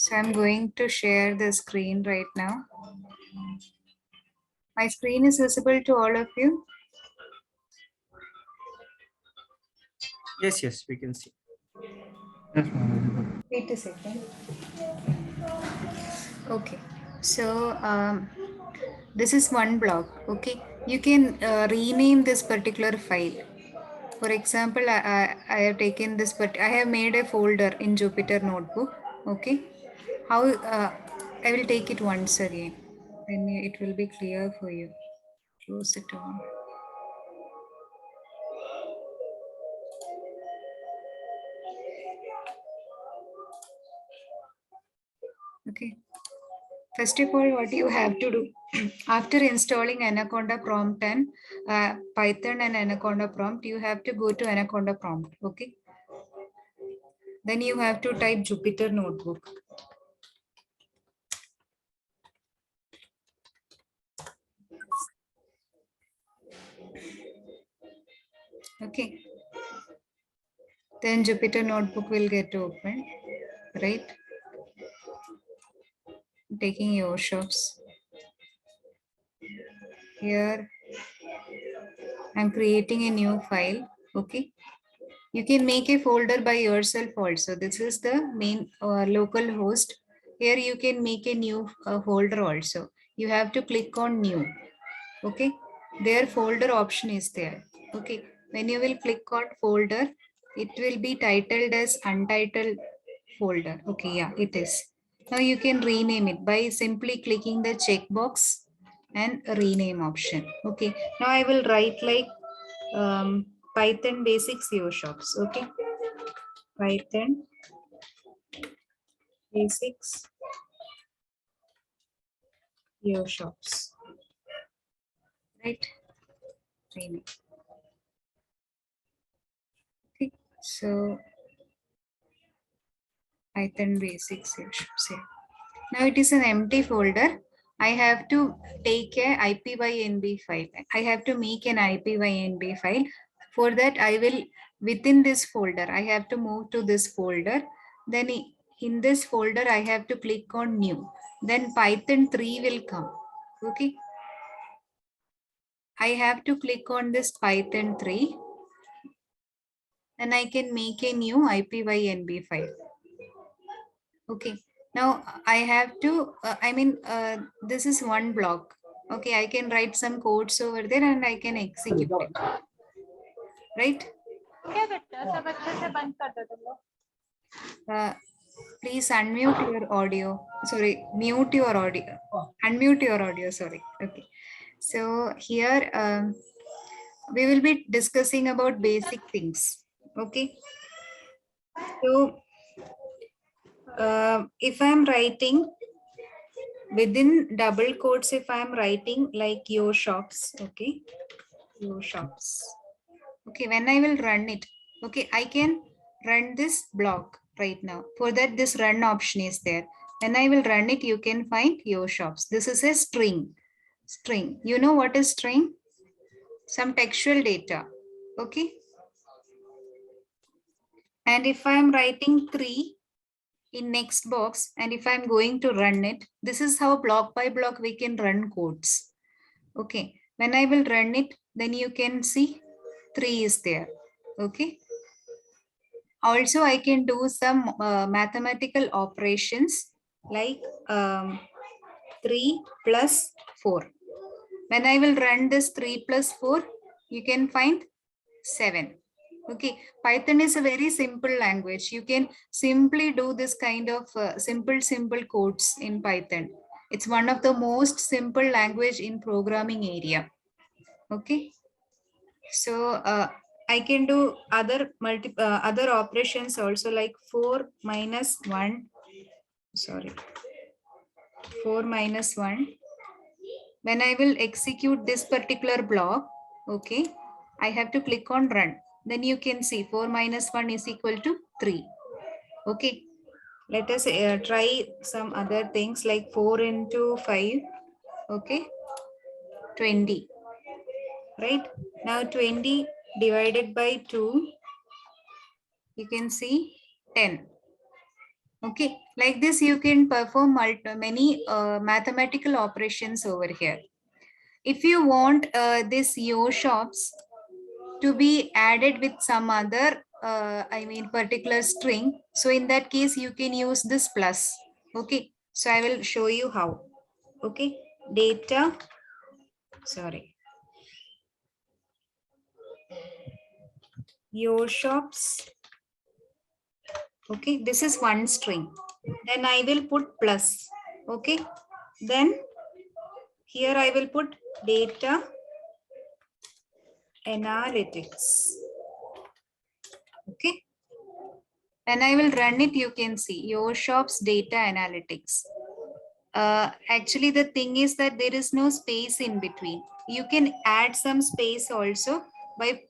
So I'm going to share the screen right now. My screen is visible to all of you. Yes, we can see. Wait a second. Okay. So this is one block. Okay. You can rename this particular file. For example, I have taken this, but I have made a folder in Jupyter Notebook. Okay. How I will take it once again. Then it will be clear for you. Close it on. Okay. First of all, what you have to do after installing Anaconda prompt and Python and Anaconda prompt, you have to go to Anaconda prompt. Okay. Then you have to type Jupyter Notebook. Okay. Then Jupyter Notebook will get open, right? Taking your shops. Here, I'm creating a new file. Okay. You can make a folder by yourself also. This is the main local host. Here you can make a new folder also. You have to click on new. Okay. Their folder option is there. Okay. When you will click on folder, it will be titled as untitled folder. Okay. Yeah, it is. Now you can rename it by simply clicking the checkbox and rename option. Okay. Now I will write like Python basic SEO shops. Okay. Python basics SEO shops. Right. Rename. Okay. So Python basics SEO shops here. Now it is an empty folder. I have to take a IPYNB file. I have to make an IPYNB file. For that, I will, within this folder, I have to move to this folder. Then in this folder, I have to click on new. Then Python 3 will come. Okay. I have to click on this Python 3. And I can make a new IPYNB file. Okay. Now I have to, this is one block. Okay, I can write some codes over there and I can execute it. Right? Please unmute your audio. Sorry, mute your audio. Unmute your audio, sorry. Okay. So here we will be discussing about basic things. Okay. So if I'm writing within double quotes, if I'm writing like your shops, okay, your shops. Okay, when I will run it, okay, I can run this block right now. For that, this run option is there. When I will run it, you can find your shops. This is a string. String. You know what is string? Some textual data. Okay. And if I'm writing 3 in next box, and if I'm going to run it, this is how block by block we can run codes. Okay. When I will run it, then you can see 3 is there. Okay. Also, I can do some mathematical operations like 3 plus 4. When I will run this 3 plus 4, you can find 7. Okay, Python is a very simple language. You can simply do this kind of simple codes in Python. It's one of the most simple language in programming area. Okay, so I can do other operations also, like 4 minus 1. Sorry, 4 minus 1. When I will execute this particular block, okay, I have to click on run. Then you can see 4 minus 1 is equal to 3. Okay, let us try some other things like 4 into 5. Okay, 20. Right, now 20 divided by 2, you can see 10. Okay, like this you can perform many mathematical operations over here. If you want this your shops to be added with some other particular string, so in that case you can use this plus. Okay, so I will show you how. Okay, data, sorry, your shops. Okay, this is one string, then I will put plus. Okay, then here I will put data analytics. Okay, and I will run it. You can see your shops data analytics. Actually, the thing is that there is no space in between. You can add some space also by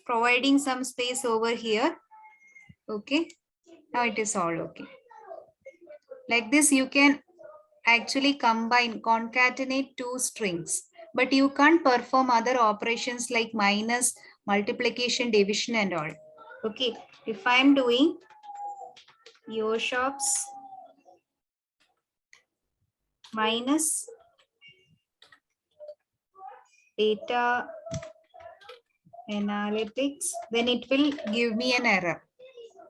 providing some space over here. Okay, now it is all okay. Like this, you can actually combine, concatenate two strings, but you can't perform other operations like minus, multiplication, division, and all. Okay, if I'm doing your shops minus data analytics, then it will give me an error.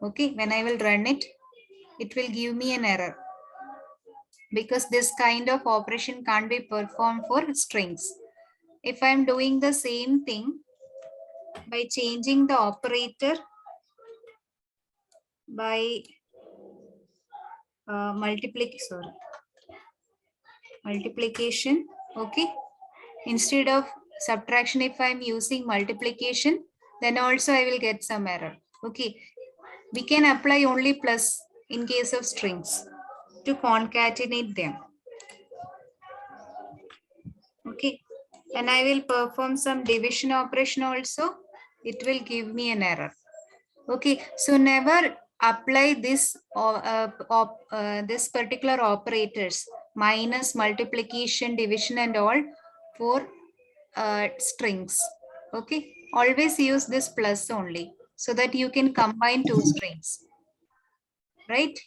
Okay, when I will run it, it will give me an error because this kind of operation can't be performed for strings. If I'm doing the same thing by changing the operator by multiplication, okay, instead of subtraction, if I'm using multiplication, then also I will get some error. Okay, we can apply only plus in case of strings to concatenate them. Okay, and I will perform some division operation also. It will give me an error. Okay, so never apply this this particular operators, minus, multiplication, division, and all for strings. Okay, always use this plus only so that you can combine two strings, right?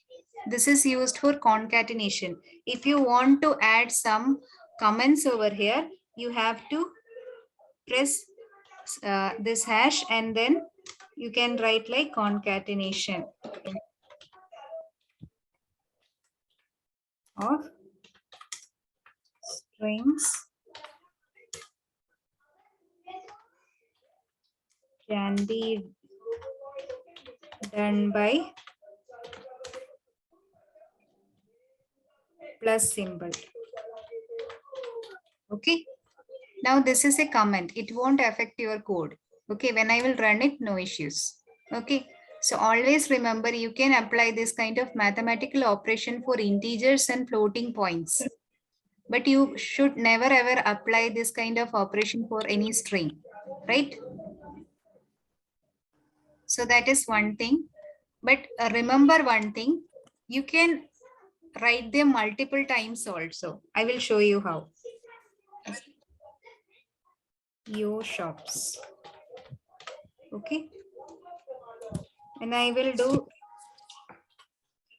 This is used for concatenation. If you want to add some comments over here, you have to press this hash and then you can write like concatenation of strings can be done by plus symbol. Okay, now this is a comment. It won't affect your code. Okay, when I will run it, no issues. Okay, so always remember you can apply this kind of mathematical operation for integers and floating points, but you should never ever apply this kind of operation for any string, right? So that is one thing. But remember one thing, you can write them multiple times also. I will show you how. Your shops. Okay. And I will do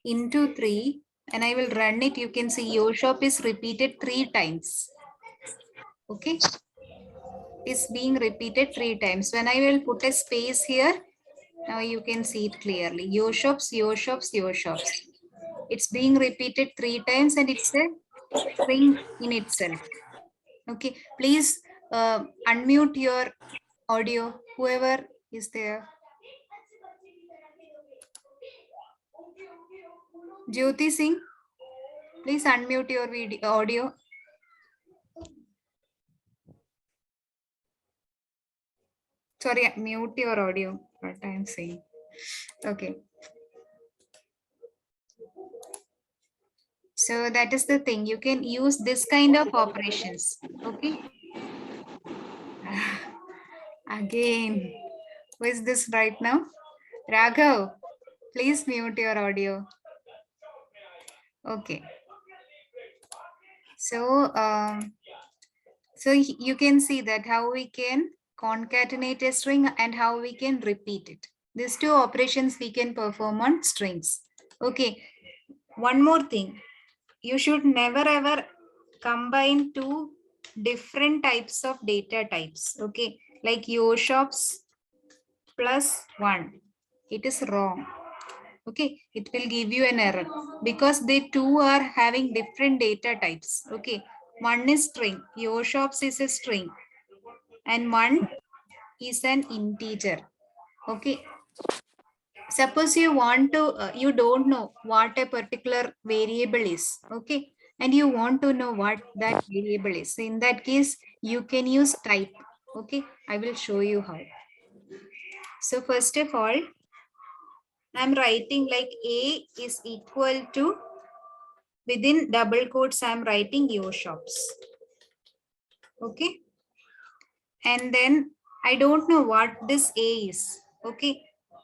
into 3 and I will run it. You can see your shop is repeated 3 times. Okay. It's being repeated 3 times. When I will put a space here, now you can see it clearly. Your shops, your shops, your shops. It's being repeated 3 times and it's a string in itself. Okay, please unmute your audio, whoever is there. Jyoti Singh, please unmute your video audio. Sorry, mute your audio, what I'm saying. Okay. So that is the thing. You can use this kind of operations. Okay. Again, who is this right now? Raghav, please mute your audio. Okay. So, so you can see that how we can concatenate a string and how we can repeat it. These two operations we can perform on strings. Okay. one more thing, you should never ever combine two different types of data types. Okay, like YoShops plus 1. It is wrong. Okay, it will give you an error because they two are having different data types. Okay, one is string, YoShops is a string, and one is an integer. Okay, suppose you want to you don't know what a particular variable is. Okay, and you want to know what that variable is. In that case, you can use type. Okay, I will show you how. So first of all, I'm writing like A is equal to, within double quotes, I'm writing YoShops. Okay, and then I don't know what this A is. Okay,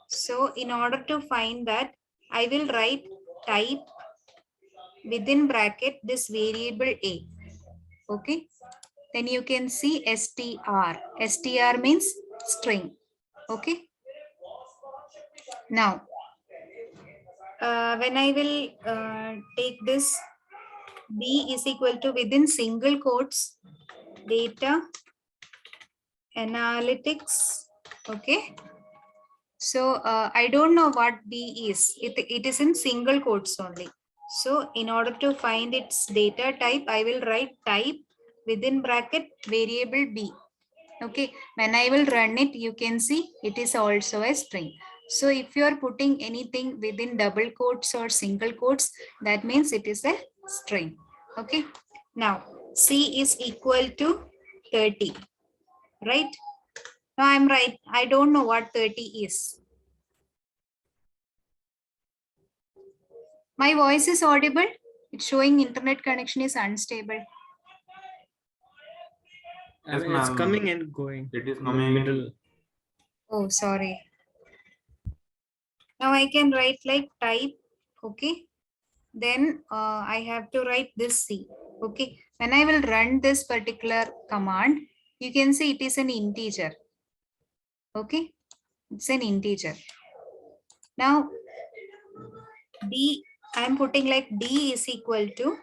so in order to find that, I will write type within bracket this variable A. Okay, then you can see str. Str means string. Okay, now when I will take this B is equal to, within single quotes, data analytics. Okay, so I don't know what B is. It is in single quotes only. So in order to find its data type, I will write type within bracket variable B. Okay, when I will run it, you can see it is also a string. So if you are putting anything within double quotes or single quotes, that means it is a string. Okay, now C is equal to 30, right? Now I'm right. I don't know what 30 is. My voice is audible. It's showing internet connection is unstable. Yes, It's ma'am. coming and going. It is In the coming. middle. Oh, sorry. Now I can write like type. Okay. Then I have to write this C. Okay. When I will run this particular command, you can see it is an integer. Okay. It's an integer. Now D, I am putting like D is equal to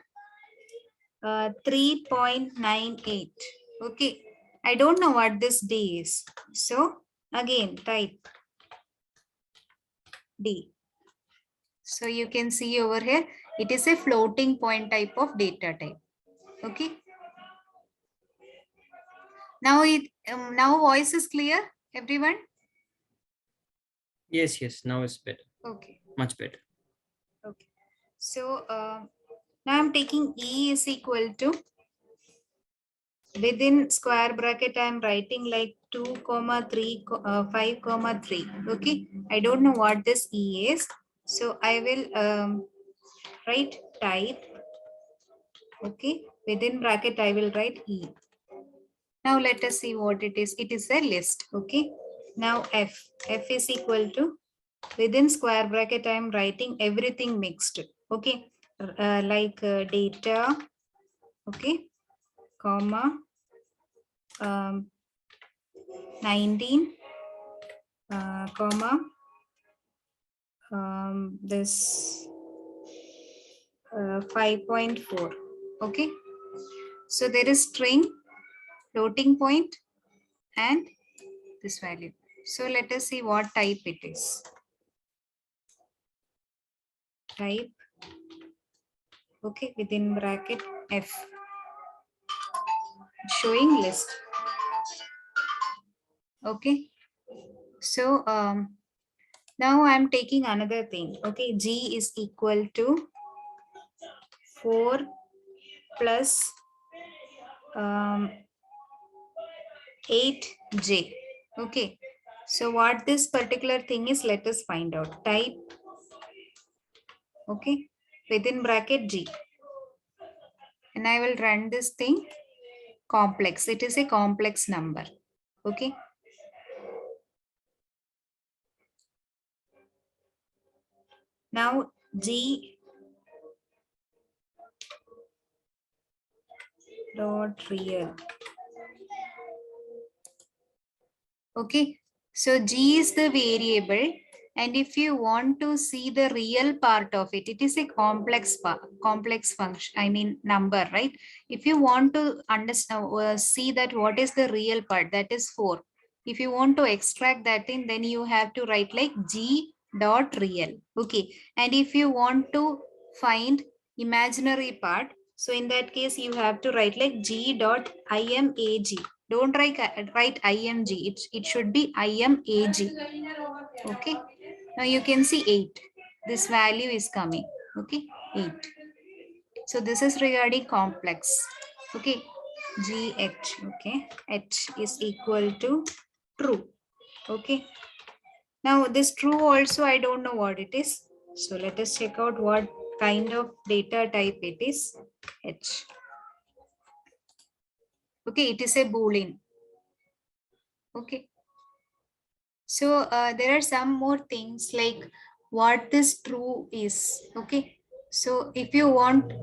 3.98. Okay. I don't know what this D is. So again, type D. So you can see over here, it is a floating point type of data type. Okay. Now now voice is clear, everyone. Yes, now it's better. Okay. Much better. Okay. So now I'm taking E is equal to, within square bracket, I'm writing like 2, 3, 5, 3. Okay. I don't know what this E is. So I will write type. Okay. Within bracket, I will write E. Now let us see what it is. It is a list. Okay. Now F. F is equal to, within square bracket, I am writing everything mixed. Okay. Like data. Okay. Comma. 19. Comma. This 5.4. Okay. So there is string, floating point, and this value. So let us see what type it is. Type, okay, within bracket F, showing list. Okay, so now I'm taking another thing. Okay, G is equal to 4 plus 8J. Okay, so what this particular thing is, let us find out. Type, okay, within bracket G, and I will run this thing complex. It is a complex number. Okay. Now G dot real. Okay. So G is the variable And if you want to see the real part of it, it is a complex function, I mean number, right? If you want to understand, see that what is the real part, that is 4. If you want to extract that in, then you have to write like g dot real. Okay. And if you want to find imaginary part, so in that case, you have to write like g dot imag. Don't write img. It should be imag. Okay. Now you can see 8. This value is coming. Okay. 8. So this is regarding complex. Okay. GH. Okay. H is equal to true. Okay. Now this true also, I don't know what it is. So let us check out what kind of data type it is. H. Okay. It is a Boolean. Okay. So there are some more things like what this true is. Okay. So if you want,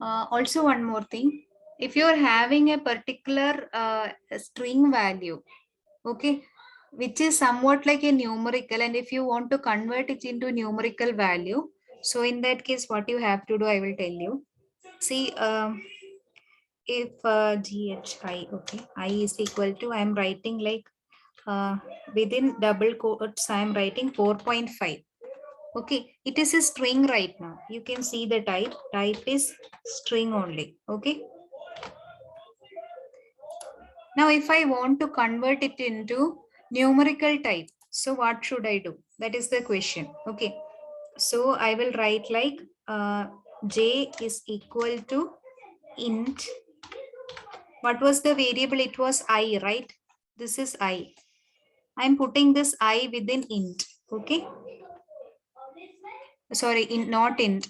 also one more thing. If you're having a particular string value, okay, which is somewhat like a numerical, and if you want to convert it into numerical value, so in that case, what you have to do, I will tell you. See, if GHI, okay, I is equal to, I am writing like within double quotes, I am writing 4.5. Okay, it is a string right now. You can see the type. Type is string only. Okay. Now, if I want to convert it into numerical type, so what should I do? That is the question. Okay. So I will write like j is equal to int. What was the variable? It was I, right? This is I. I'm putting this I within int. Okay. Sorry, not int,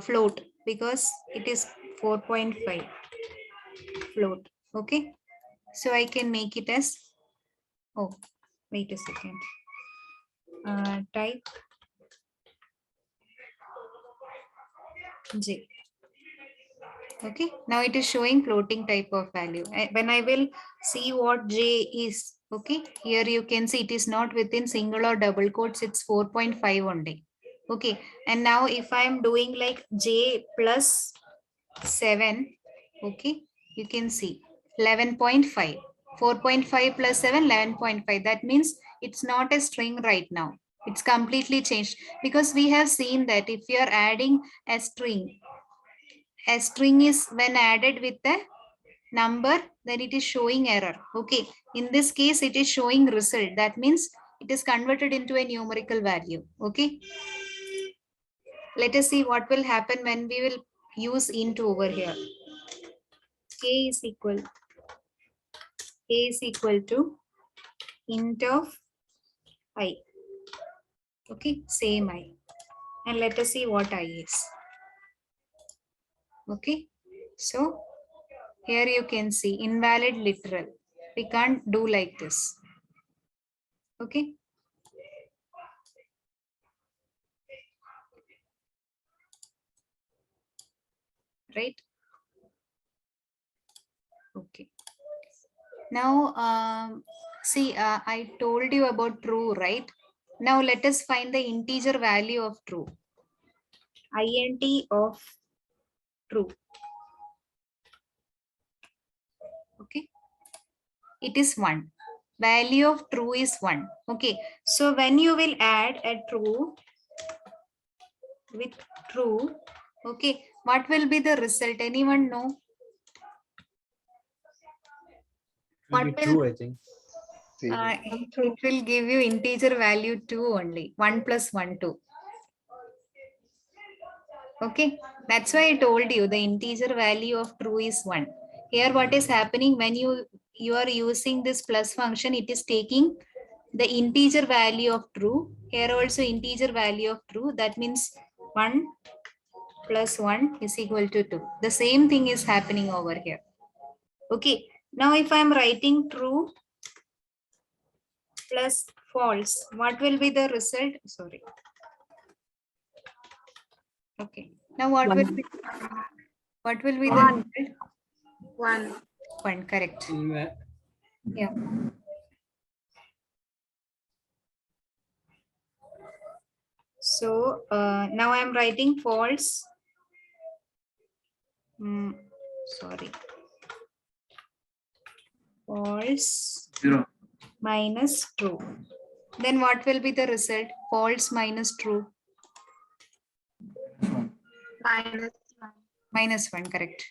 float, because it is 4.5 float. Okay. So I can make it as, oh, wait a second. Type j. Okay, now it is showing floating type of value. When I will see what j is, okay, here you can see it is not within single or double quotes, it's 4.5 only. Okay, and now if I am doing like j plus 7, okay, you can see 11.5. 4.5 plus 7, 11.5. That means it's not a string right now. It's completely changed, because we have seen that if you are adding a string is when added with the number, then it is showing error. Okay, in this case, it is showing result. That means it is converted into a numerical value. Okay, let us see what will happen when we will use int over here. K is equal to int of I. Okay, same I. And let us see what I is. Okay, so here you can see invalid literal. We can't do like this. Okay. Right. Okay. Now, see, I told you about true, right? Now let us find the integer value of true. Int of true. Okay. It is 1. Value of true is 1. Okay. So when you will add a true with true, okay, what will be the result? Anyone know? What will true, I think. it will give you integer value 2 only. 1 plus 1, 2. Okay, that's why I told you the integer value of true is 1. Here what is happening when you are using this plus function, it is taking the integer value of true. Here also integer value of true. That means 1 plus 1 is equal to 2. The same thing is happening over here. Okay, now if I am writing true plus false, what will be the result? Sorry. Okay, now what will be the result? 1. 1, correct. Yeah. So now I'm writing false. Sorry. False 0. minus true. Then what will be the result? False minus true. Minus 1, correct.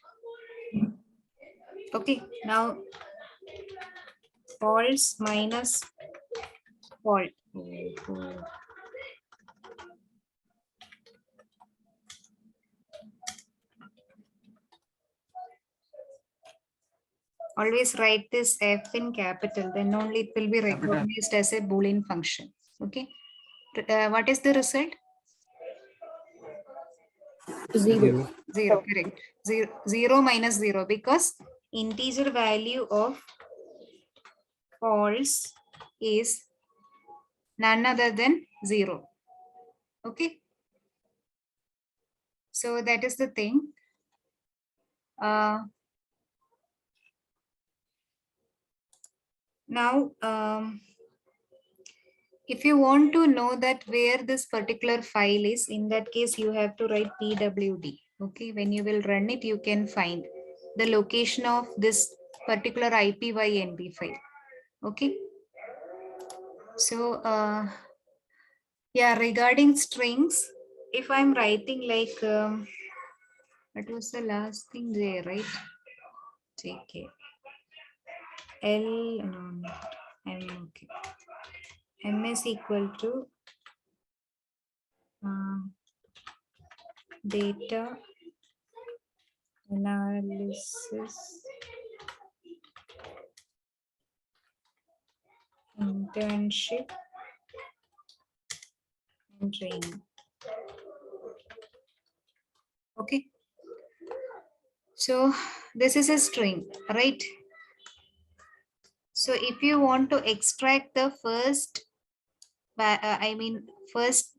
Okay, now false minus false. Always write this f in capital, then only it will be recognized as a Boolean function. Okay, what is the result? 0. 0, correct. 0 minus 0, because integer value of false is none other than 0. Okay, so that is the thing. Now if you want to know that where this particular file is, in that case you have to write pwd. Okay, when you will run it, you can find the location of this particular ipynb file. Okay, so yeah, regarding strings, if I'm writing like what was the last thing there, right? JK L, no, M, okay. M is equal to data analysis internship and training. Okay, so this is a string, right? So if you want to extract the first first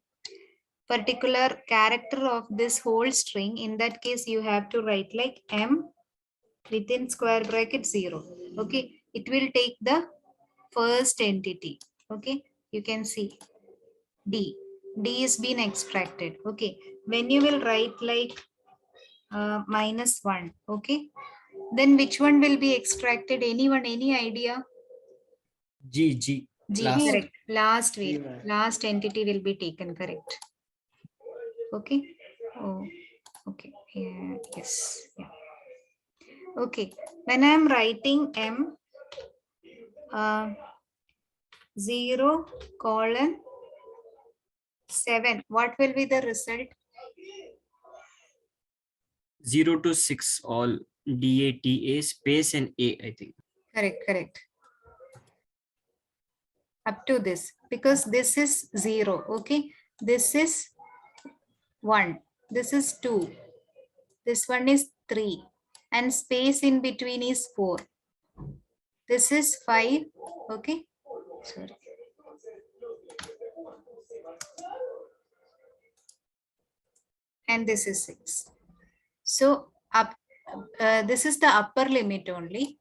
particular character of this whole string, in that case you have to write like m within square bracket 0. Okay, it will take the first entity. Okay, you can see d is being extracted. Okay, when you will write like minus 1, okay, then which one will be extracted? Anyone, any idea? G. Last. Correct. Last way, last entity will be taken, correct. Okay. Oh, okay. Yeah, yes. Yeah. Okay. When I am writing m 0 colon 7, what will be the result? 0 to 6, all DATA space and A, I think. Correct. Up to this, because this is 0. Okay. This is 1. This is 2. This one is 3. And space in between is 4. This is 5. Okay. Sorry. And this is 6. So up this is the upper limit only,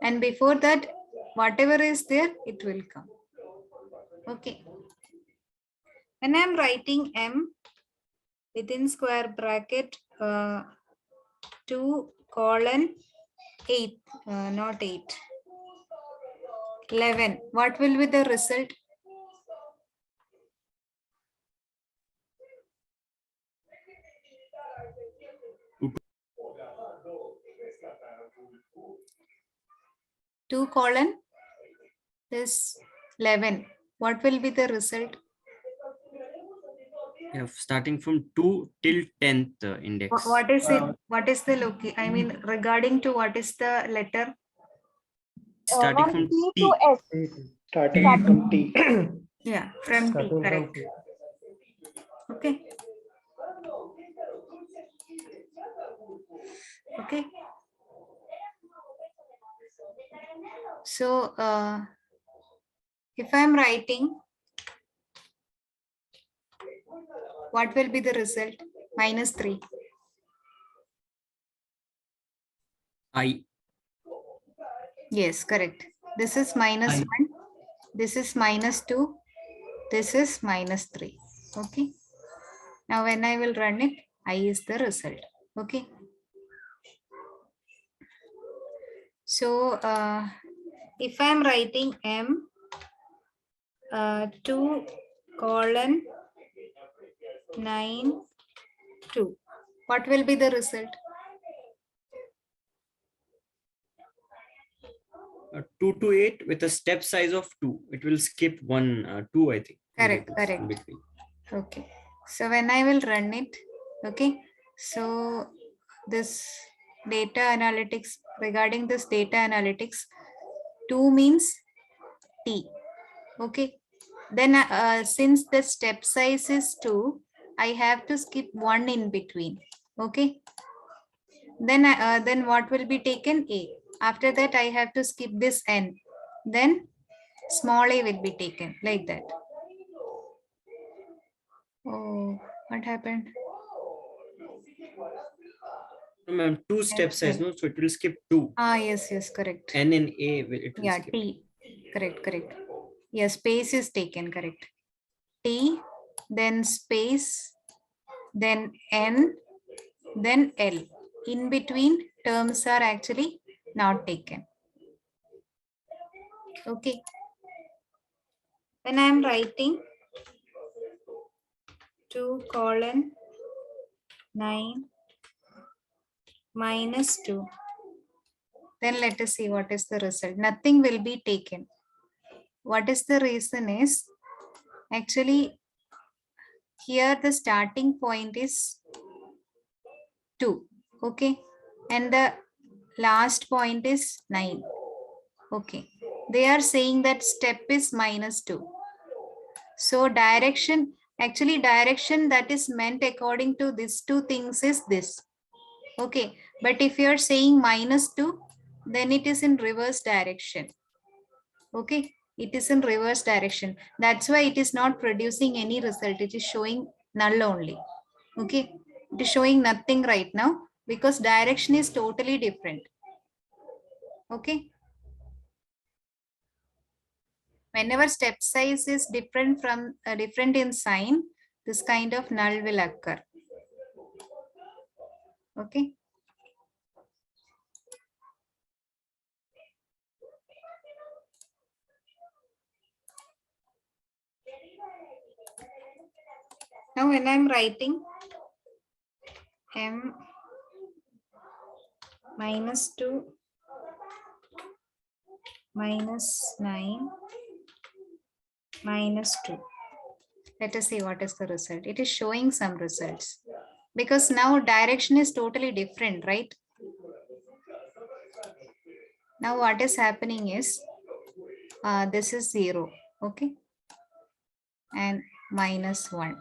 and before that whatever is there, it will come. Okay, when I'm writing m within square bracket 2 colon 8, not 8, 11, what will be the result? Two colon this 11, what will be the result? Yeah, starting from 2 till 10th index. What is it? What is the location? I mean, regarding to what is the letter? Starting from T T. to S. Starting from T. Yeah, from T, Starting from correct. T. Okay. Okay. So if I'm writing, what will be the result? Minus 3. I. Yes, correct. This is minus 1. This is minus 2. This is minus 3. Okay. Now when I will run it, I is the result. Okay. So if I'm writing M 2 colon 9 2, what will be the result? 2 to 8 with a step size of 2. It will skip 2, I think. Correct, in correct. between. Okay. So when I will run it, okay. So this data analytics, regarding this data analytics, 2 means T. Okay. Then since the step size is 2, I have to skip 1 in between. Okay. Then what will be taken? A. After that, I have to skip this N. Then small a will be taken like that. Oh, what happened? No, ma'am, 2 step size, no? So it will skip 2. Ah, yes, yes, correct. N and A it will Yeah, skip. T. Correct, correct. Yes, space is taken, correct. T, then space, then N, then L. In between terms are actually not taken. Okay. When I am writing 2 colon 9 minus 2, then let us see what is the result. Nothing will be taken. What is the reason is, actually here the starting point is 2, okay, and the last point is 9. Okay, they are saying that step is -2. So direction, actually direction that is meant according to these two things is this. Okay, but if you are saying -2, then it is in reverse direction. Okay, it is in reverse direction. That's why it is not producing any result. It is showing null only. Okay, it is showing nothing right now because direction is totally different. Okay. Whenever step size is different from different in sign, this kind of null will occur. Okay. Now when I'm writing M -2 -9 -2. Let us see what is the result. It is showing some results because now direction is totally different, right? Now what is happening is this is 0, okay, and -1,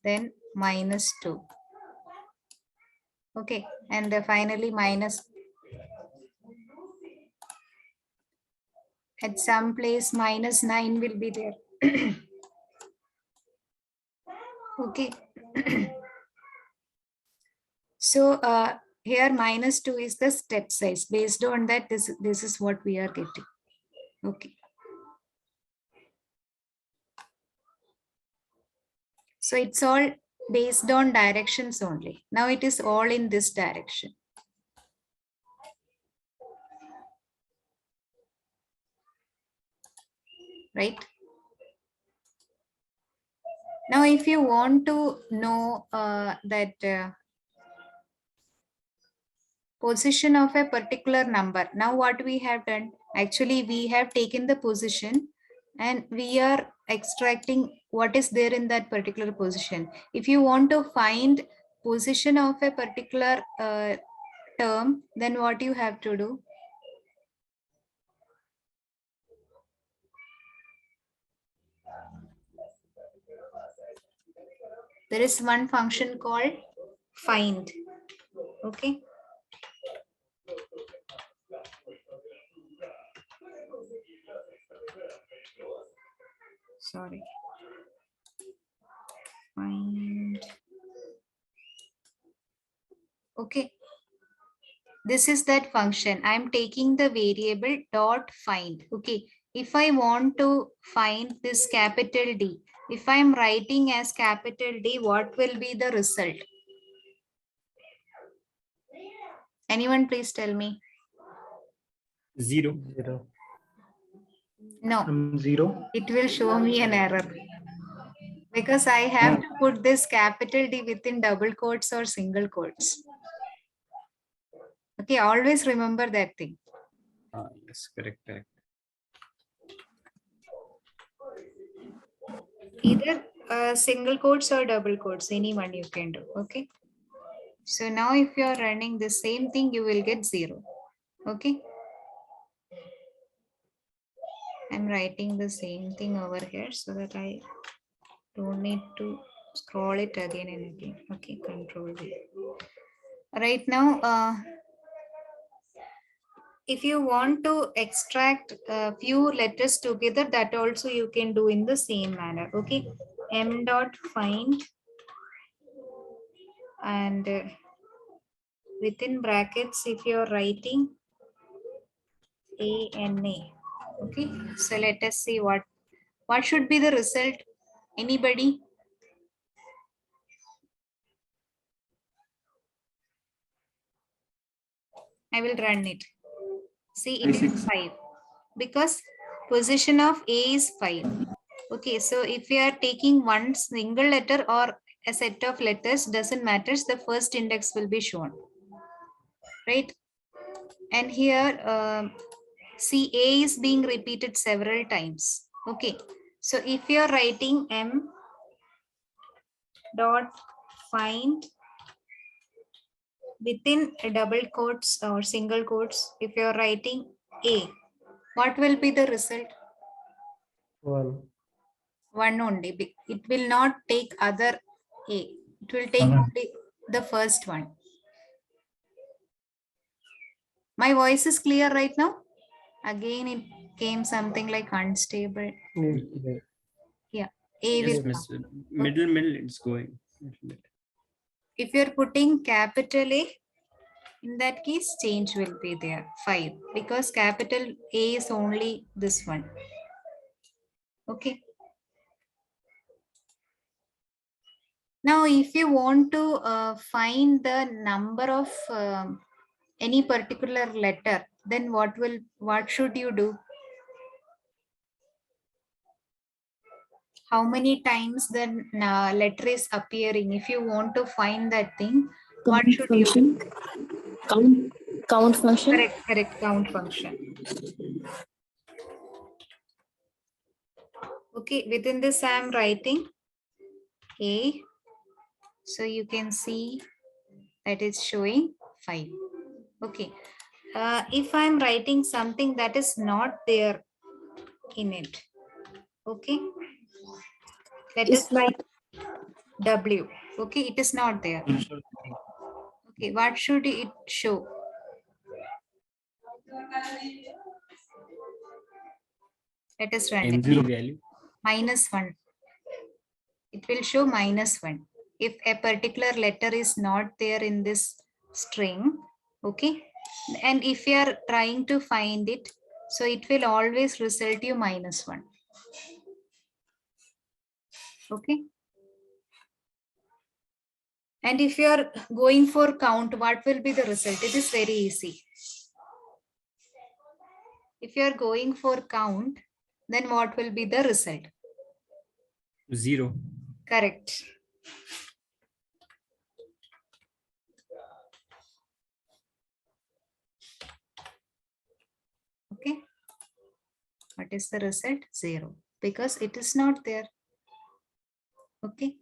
then -2, okay, and finally minus. At some place -9 will be there. Okay. So here -2 is the step size. Based on that, this is what we are getting. Okay. So it's all based on directions only. Now it is all in this direction. Right? Now, if you want to know that position of a particular number, now what we have done, actually we have taken the position and we are extracting what is there in that particular position. If you want to find position of a particular term, then what you have to do? There is one function called find. Okay. Sorry. Find. Okay. This is that function. I'm taking the variable dot find. Okay. if I want to find this capital D, if I'm writing as capital D, what will be the result? Anyone please tell me? 0. 0. No, 0. it will show me an error because I have to put this capital D within double quotes or single quotes. Okay, always remember that thing. Yes, correct. Either single quotes or double quotes, anyone you can do. Okay. So now if you are running the same thing, you will get 0. Okay. I'm writing the same thing over here so that I don't need to scroll it again and again. Okay, control V. Right now, if you want to extract a few letters together, that also you can do in the same manner. Okay, m dot find, and within brackets, if you're writing ANA. Okay, so let us see what should be the result. Anybody? I will run it. See, it is 5 because position of A is 5. Okay, so if we are taking one single letter or a set of letters, doesn't matter, the first index will be shown, right? And here, see, A is being repeated several times. Okay, so if you are writing M dot find within a double quotes or single quotes, if you are writing A, what will be the result? 1. 1 only. It will not take other A. It will take only the first one. My voice is clear right now? Again, it came something like unstable. Yeah. A Yes, will miss. come. Middle, it's going. Little bit. If you're putting capital A, in that case, change will be there, 5, because capital A is only this one. Okay. Now, if you want to find the number of any particular letter, then what should you do? How many times the letter is appearing? If you want to find that thing, what Count should you do? function. Count function. Correct, count function. Okay, within this I am writing A. So you can see that it's showing 5. Okay. If I'm writing something that is not there in it, okay, let us Is not write W. Okay, it is not there. Okay, what should it show? Let us run it. MG value. -1. It will show -1 if a particular letter is not there in this string. Okay, and if you are trying to find it, so it will always result you -1. Okay, and if you are going for count, what will be the result? It is very easy. If you are going for count, then what will be the result? 0. Correct. Okay. What is the result? 0, because it is not there. Okay.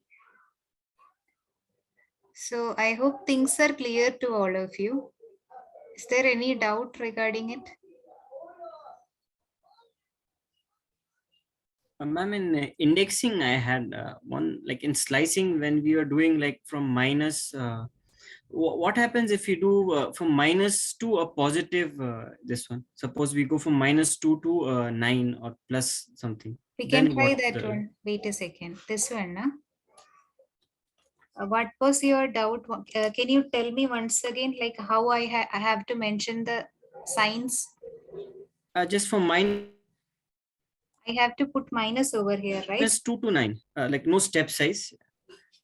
So I hope things are clear to all of you. Is there any doubt regarding it? Ma'am, in indexing, I had one, like in slicing, when we are doing like from minus, what happens if you do from minus to a positive, this one? Suppose we go from -2 to 9 or plus something. We can Then try what that one. Wait a second. This one, no? What was your doubt? Can you tell me once again, like how I have to mention the signs? Just for minus I have to put minus over here, right? Plus 2 to 9, like no step size.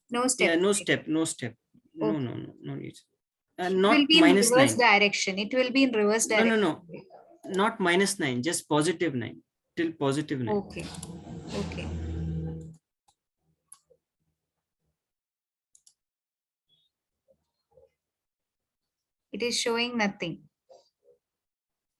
No step. Yeah, no step, no step. No, Okay. no, no, no need. It will Not be in minus reverse 9. direction. It will be in reverse No, no, direction. no. Not minus 9, just positive 9. Till positive 9. Okay. Okay. It is showing nothing.